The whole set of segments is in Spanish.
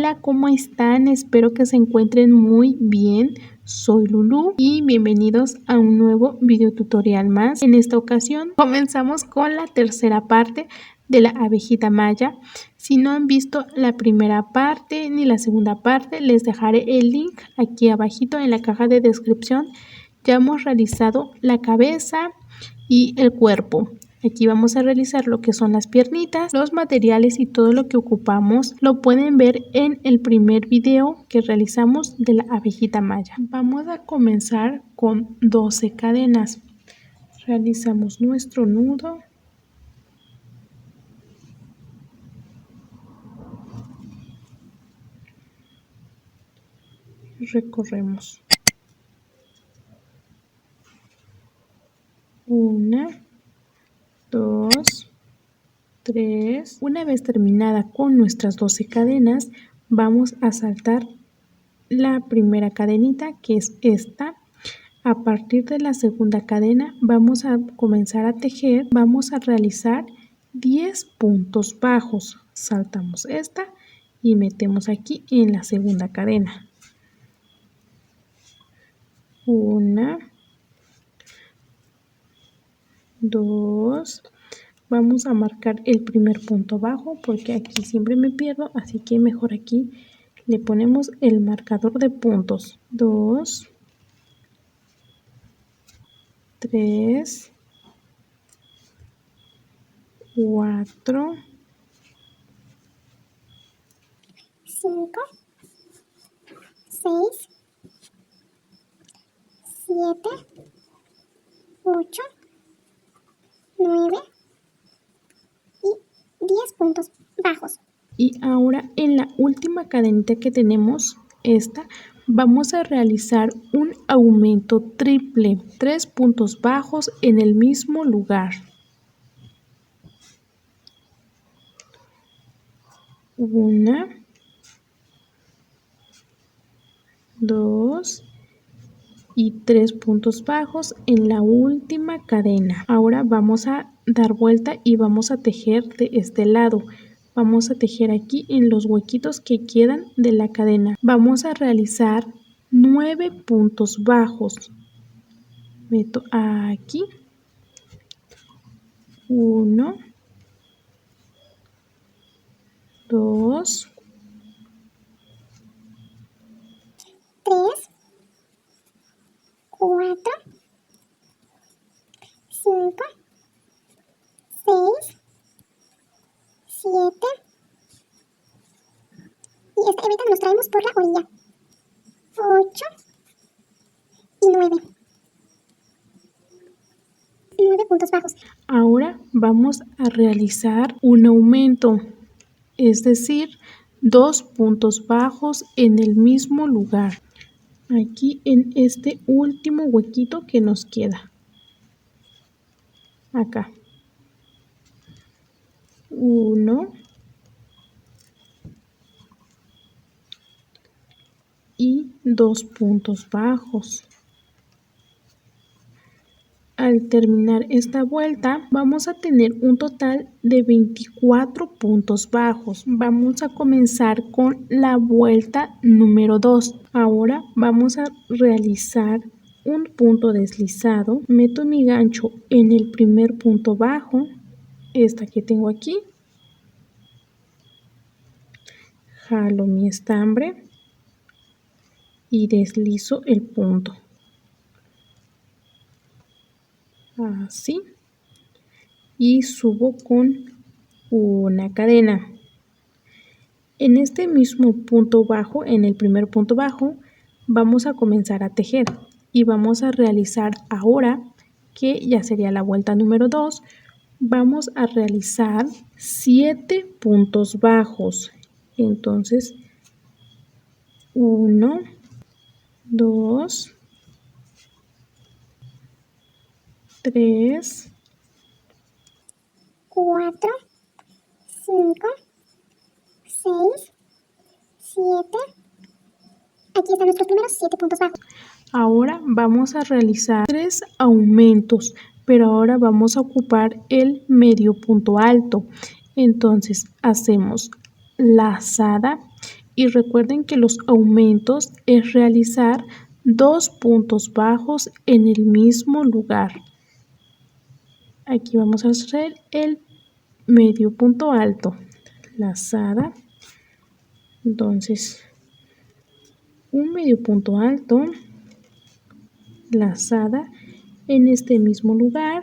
Hola, ¿cómo están? Espero que se encuentren muy bien. Soy Lulu y bienvenidos a un nuevo video tutorial más. En esta ocasión comenzamos con la tercera parte de la abejita maya. Si no han visto la primera parte ni la segunda parte, les dejaré el link aquí abajito en la caja de descripción. Ya hemos realizado la cabeza y el cuerpo. Aquí vamos a realizar lo que son las piernitas, los materiales y todo lo que ocupamos lo pueden ver en el primer video que realizamos de la abejita maya. Vamos a comenzar con 12 cadenas. Realizamos nuestro nudo. Recorremos. 1, 2, 3. Una vez terminada con nuestras 12 cadenas, vamos a saltar la primera cadenita, que es esta. A partir de la segunda cadena vamos a comenzar a tejer, vamos a realizar 10 puntos bajos. Saltamos esta y metemos aquí en la segunda cadena. 1, 2, vamos a marcar el primer punto bajo porque aquí siempre me pierdo, así que mejor aquí le ponemos el marcador de puntos. 2, 3, 4, 5, 6, 7, 8, 9 y 10 puntos bajos. Y ahora en la última cadenita que tenemos, esta, vamos a realizar un aumento triple, 3 puntos bajos en el mismo lugar. 1, 2 y 3 puntos bajos en la última cadena. Ahora vamos a dar vuelta y vamos a tejer de este lado. Vamos a tejer aquí en los huequitos que quedan de la cadena. Vamos a realizar 9 puntos bajos. Meto aquí. 1, 2, 3, 4, 5, 6, 7 y esta hebita nos traemos por la orilla. 8 y 9. 9 puntos bajos. Ahora vamos a realizar un aumento, es decir, 2 puntos bajos en el mismo lugar. Aquí en este último huequito que nos queda. Acá. 1 y 2 puntos bajos. Al terminar esta vuelta vamos a tener un total de 24 puntos bajos. Vamos a comenzar con la vuelta número 2. Ahora vamos a realizar un punto deslizado. Meto mi gancho en el primer punto bajo, esta que tengo aquí. Jalo mi estambre y deslizo el punto. Así, y subo con una cadena. En este mismo punto bajo, en el primer punto bajo, vamos a comenzar a tejer y vamos a realizar ahora, que ya sería la vuelta número 2, vamos a realizar 7 puntos bajos. Entonces, 1, 2, 3, 4, 5, 6, 7. Aquí están nuestros primeros 7 puntos bajos. Ahora vamos a realizar 3 aumentos, pero ahora vamos a ocupar el medio punto alto. Entonces hacemos lazada Y recuerden que los aumentos es realizar 2 puntos bajos en el mismo lugar. Aquí vamos a hacer el medio punto alto, lazada. Entonces, un medio punto alto, lazada en este mismo lugar,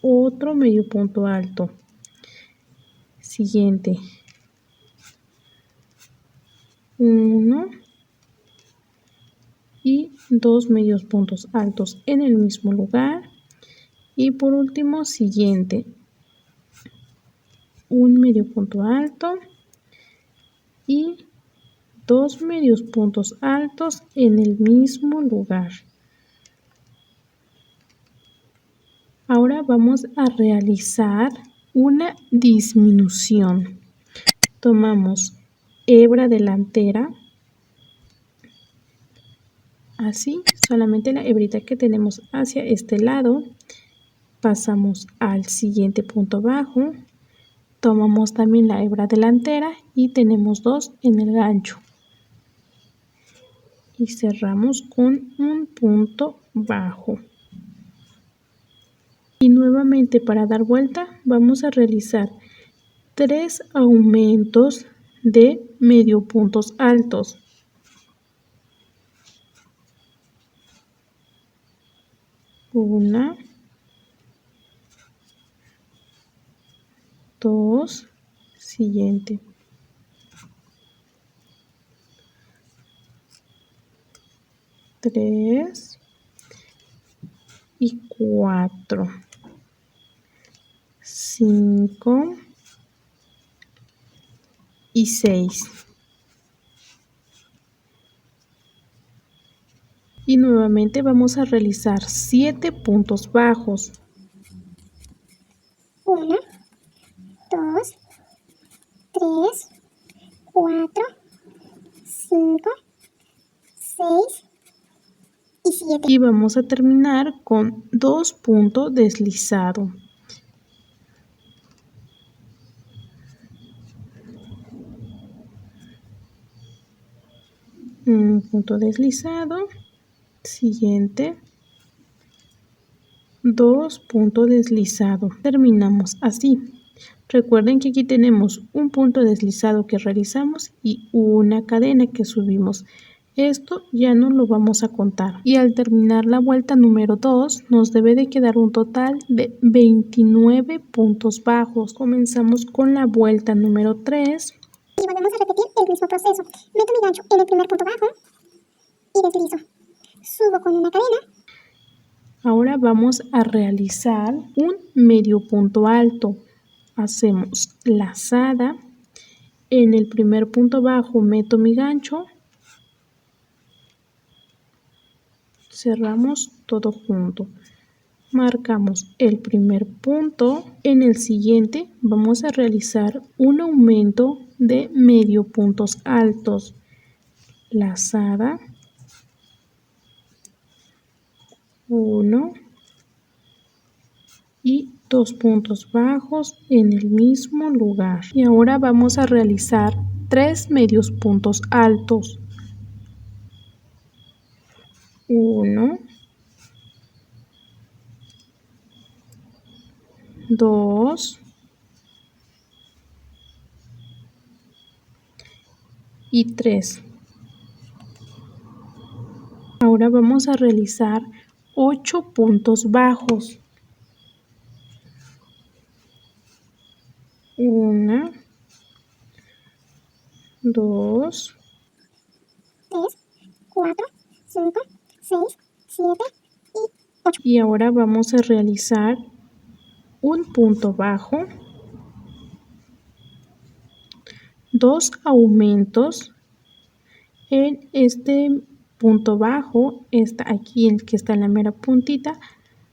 otro medio punto alto. Siguiente, 1 y 2 medios puntos altos en el mismo lugar. Y por último, siguiente, un medio punto alto y 2 medios puntos altos en el mismo lugar. Ahora vamos a realizar una disminución. Tomamos hebra delantera, así, solamente la hebrita que tenemos hacia este lado. Pasamos al siguiente punto bajo, tomamos también la hebra delantera y tenemos 2 en el gancho. Y cerramos con un punto bajo. Y nuevamente para dar vuelta vamos a realizar 3 aumentos de medio puntos altos. 1, 2, siguiente. 3 y 4, 5 y 6. Y nuevamente vamos a realizar 7 puntos bajos. 1, 2, 3, 4, 5, 6 y 7. Y vamos a terminar con 2 puntos deslizados. Un punto deslizado. Siguiente. 2 puntos deslizados. Terminamos así. Recuerden que aquí tenemos un punto deslizado que realizamos y una cadena que subimos. Esto ya no lo vamos a contar. Y al terminar la vuelta número 2 nos debe de quedar un total de 29 puntos bajos. Comenzamos con la vuelta número 3. Y volvemos a repetir el mismo proceso. Meto mi gancho en el primer punto bajo y deslizo. Subo con una cadena. Ahora vamos a realizar un medio punto alto. Hacemos lazada. En el primer punto bajo meto mi gancho. Cerramos todo junto. Marcamos el primer punto. En el siguiente vamos a realizar un aumento de medio puntos altos. Lazada. 1 y 2 puntos bajos en el mismo lugar. Y ahora vamos a realizar 3 medios puntos altos. 1, 2 y 3. Ahora vamos a realizar 8 puntos bajos. 1, 2, 3, 4, 5, 6, 7 y 8. Y ahora vamos a realizar un punto bajo, 2 aumentos en este punto bajo, está aquí el que está en la mera puntita.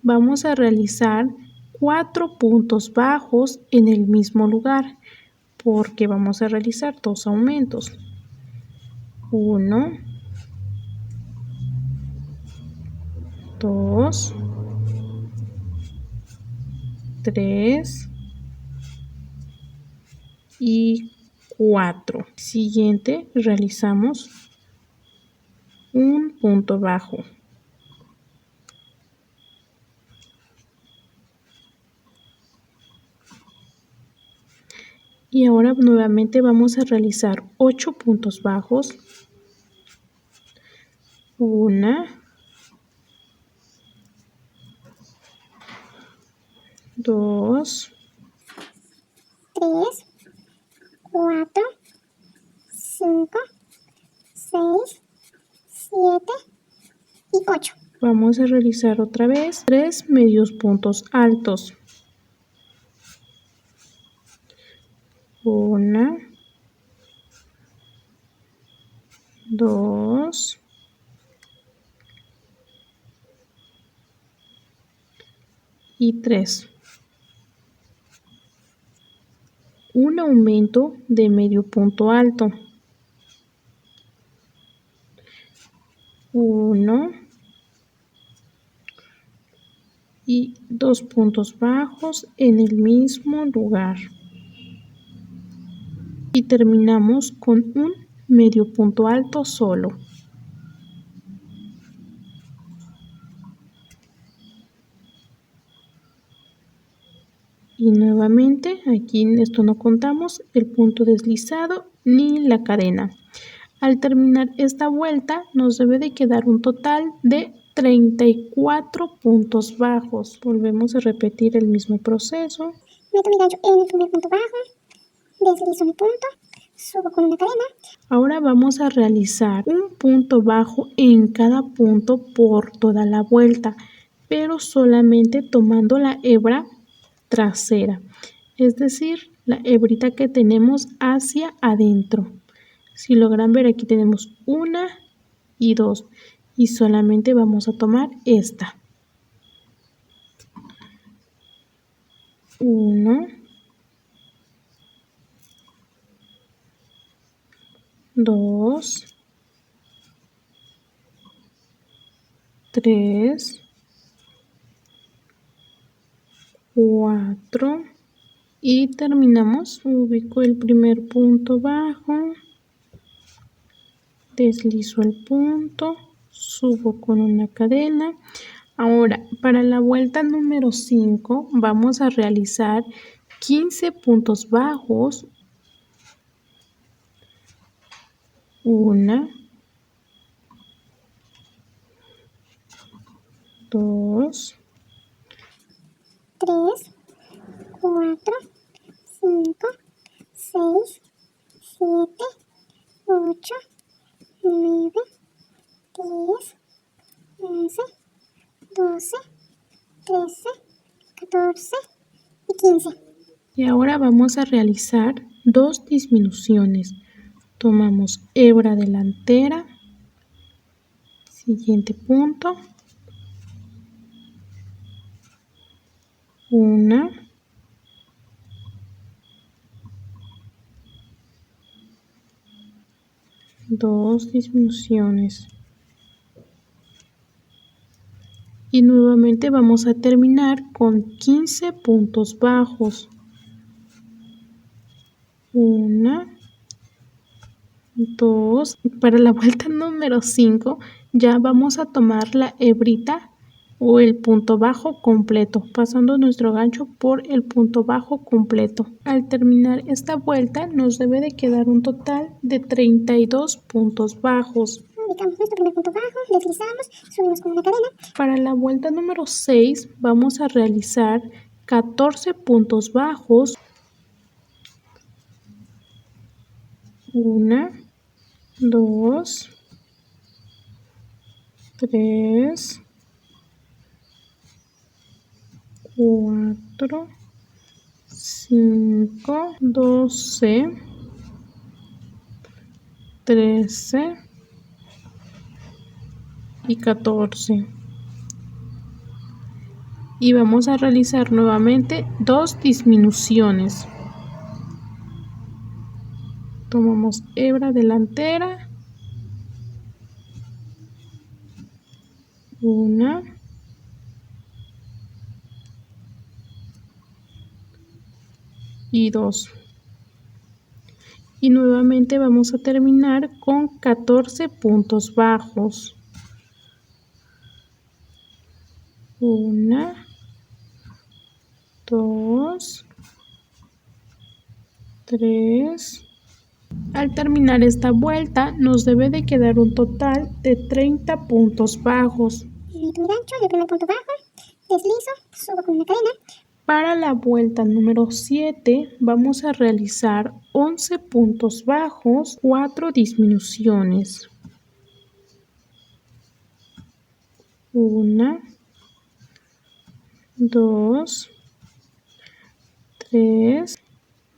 Vamos a realizar 4 puntos bajos en el mismo lugar, porque vamos a realizar 2 aumentos. 1, 2, 3 y 4. Siguiente, realizamos un punto bajo. Y ahora nuevamente vamos a realizar 8 puntos bajos. 1, 2, 3, 4, 5, 6, 7 y 8. Vamos a realizar otra vez 3 medios puntos altos. 1, 2, y 3. Un aumento de medio punto alto. 1 y 2 puntos bajos en el mismo lugar. Y terminamos con un medio punto alto solo. Y nuevamente aquí en esto no contamos el punto deslizado ni la cadena. Al terminar esta vuelta nos debe de quedar un total de 34 puntos bajos. Volvemos a repetir el mismo proceso. Meto mi gancho en el primer punto bajo, deslizo mi punto, subo con una cadena. Ahora vamos a realizar un punto bajo en cada punto por toda la vuelta, pero solamente tomando la hebra trasera, es decir, la hebrita que tenemos hacia adentro. Si logran ver, aquí tenemos 1 y 2 y solamente vamos a tomar esta. 1, 2, 3, 4 y terminamos. Ubico el primer punto bajo, deslizo el punto, subo con una cadena. Ahora, para la vuelta número 5 vamos a realizar 15 puntos bajos. 1, 2, 3, 4, 5, 6, 7, 8, 9, 10, 11, 12, 13, 14 y 15. Y ahora vamos a realizar 2 disminuciones. Tomamos hebra delantera, siguiente punto, 1, 2 disminuciones. Y nuevamente vamos a terminar con 15 puntos bajos. 1, 2. Para la vuelta número 5 ya vamos a tomar la hebrita o el punto bajo completo, pasando nuestro gancho por el punto bajo completo. Al terminar esta vuelta nos debe de quedar un total de 32 puntos bajos. Ubicamos nuestro primer punto bajo, deslizamos, subimos con una cadena. Para la vuelta número 6 vamos a realizar 14 puntos bajos. 1, 2, 3, 4, 5, 12, 13 y 14. Y vamos a realizar nuevamente 2 disminuciones. Tomamos hebra delantera, 1, 2. Y nuevamente vamos a terminar con 14 puntos bajos. 1, 2, 3. Al terminar esta vuelta nos debe de quedar un total de 30 puntos bajos. Meto mi gancho en el primer punto bajo, deslizo, subo con una cadena. Para la vuelta número 7 vamos a realizar 11 puntos bajos, 4 disminuciones. 1, 2, 3,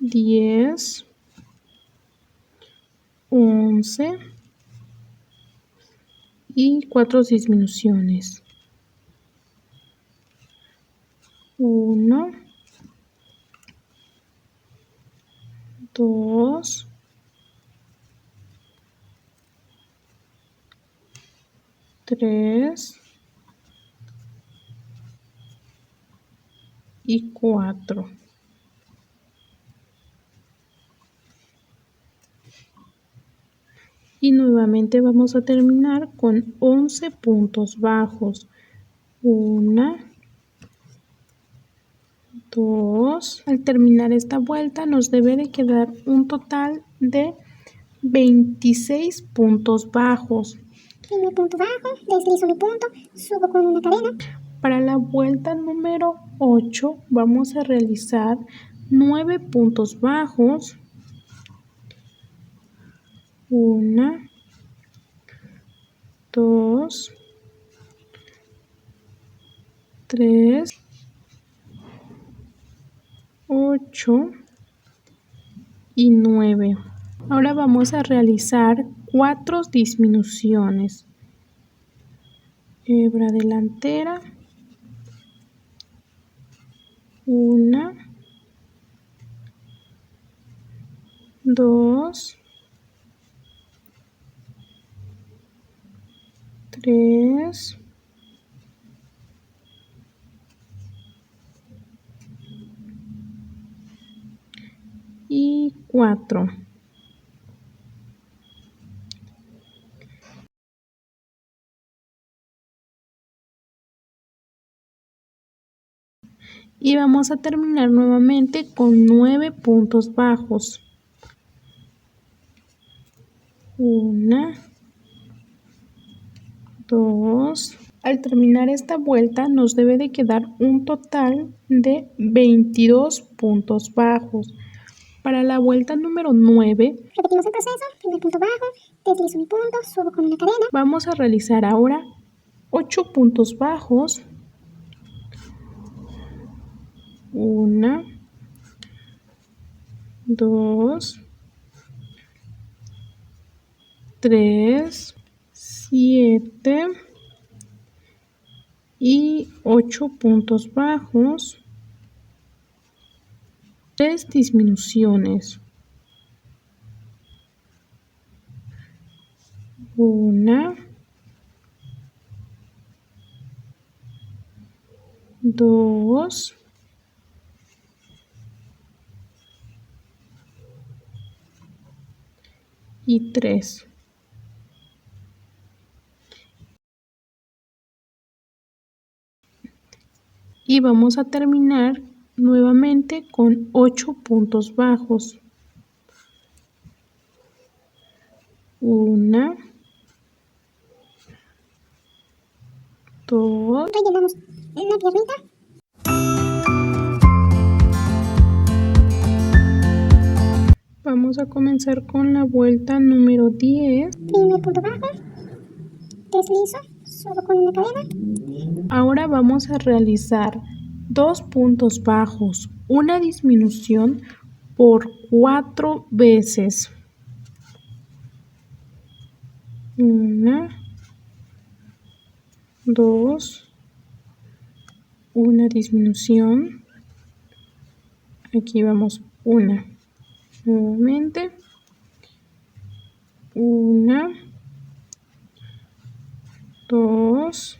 10, 11 y 4 disminuciones. 1, 2, 3 y 4. Y nuevamente vamos a terminar con 11 puntos bajos. 1, 2. Al terminar esta vuelta nos debe de quedar un total de 26 puntos bajos. Primer punto bajo, deslizo mi punto, subo con una cadena. Para la vuelta número 8 vamos a realizar 9 puntos bajos. 1, 2, 3, 8 y 9. Ahora vamos a realizar 4 disminuciones. Hebra delantera, 1, 2, 3, 4. Y vamos a terminar nuevamente con 9 puntos bajos. 1, 2. Al terminar esta vuelta nos debe de quedar un total de 22 puntos bajos. Para la vuelta número 9 repetimos el proceso, primer punto bajo, deslizo mi punto, subo con una cadena. Vamos a realizar ahora 8 puntos bajos. 1, 2, 3, 7 y 8 puntos bajos, 3 disminuciones. 1, 2, 3. Y vamos a terminar nuevamente con 8 puntos bajos. 1, 2, rellenamos una piernita. Vamos a comenzar con la vuelta número 10. Primer punto bajo, deslizo, subo con una cadena. Ahora vamos a realizar 2 puntos bajos, una disminución por 4 veces. 1, 2, una disminución. Aquí vamos una. Nuevamente. 1, 2,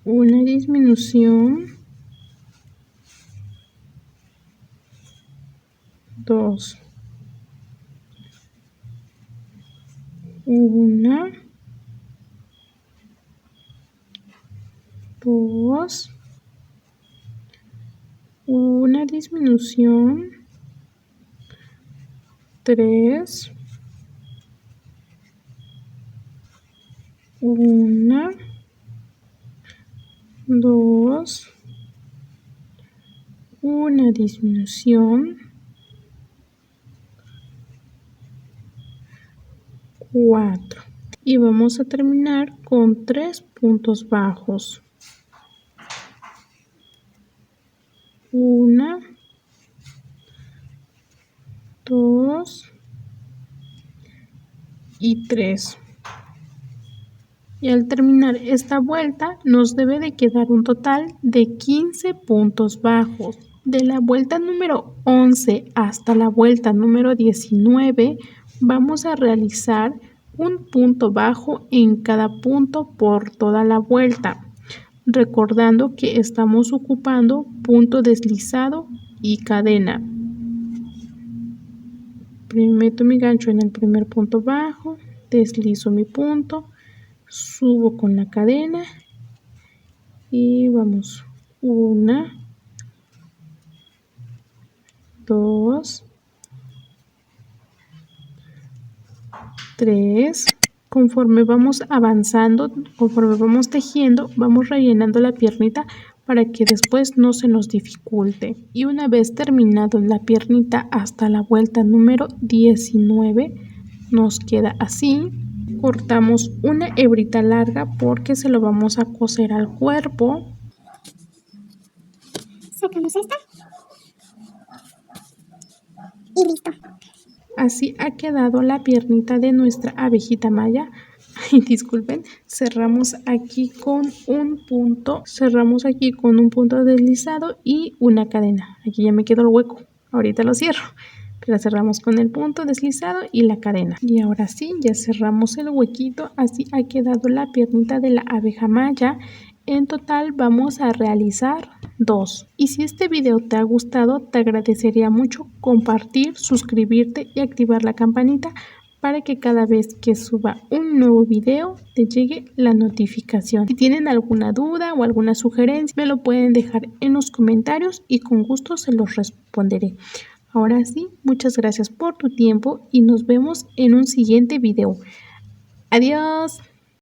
una disminución, 2, 1, 2, una disminución, 3, 1, 2, una disminución, 4. Y vamos a terminar con 3 puntos bajos. 1, 2 y 3. Y al terminar esta vuelta nos debe de quedar un total de 15 puntos bajos. De la vuelta número 11 hasta la vuelta número 19 vamos a realizar un punto bajo en cada punto por toda la vuelta, recordando que estamos ocupando punto deslizado y cadena. Meto mi gancho en el primer punto bajo, deslizo mi punto, subo con la cadena y vamos 1, 2, 3. Conforme vamos avanzando, conforme vamos tejiendo, vamos rellenando la piernita para que después no se nos dificulte. Y una vez terminado la piernita hasta la vuelta número 19, nos queda así. Cortamos una hebrita larga porque se lo vamos a coser al cuerpo. Sacamos esta. Y listo. Así ha quedado la piernita de nuestra abejita maya. Ay, disculpen, cerramos aquí con un punto deslizado y una cadena. Aquí ya me quedó el hueco, ahorita lo cierro. Pero cerramos con el punto deslizado y la cadena. Y ahora sí, ya cerramos el huequito. Así ha quedado la piernita de la abeja maya. En total vamos a realizar 2. Y si este video te ha gustado, te agradecería mucho compartir, suscribirte y activar la campanita para que cada vez que suba un nuevo video te llegue la notificación. Si tienen alguna duda o alguna sugerencia, me lo pueden dejar en los comentarios y con gusto se los responderé. Ahora sí, muchas gracias por tu tiempo y nos vemos en un siguiente video. Adiós.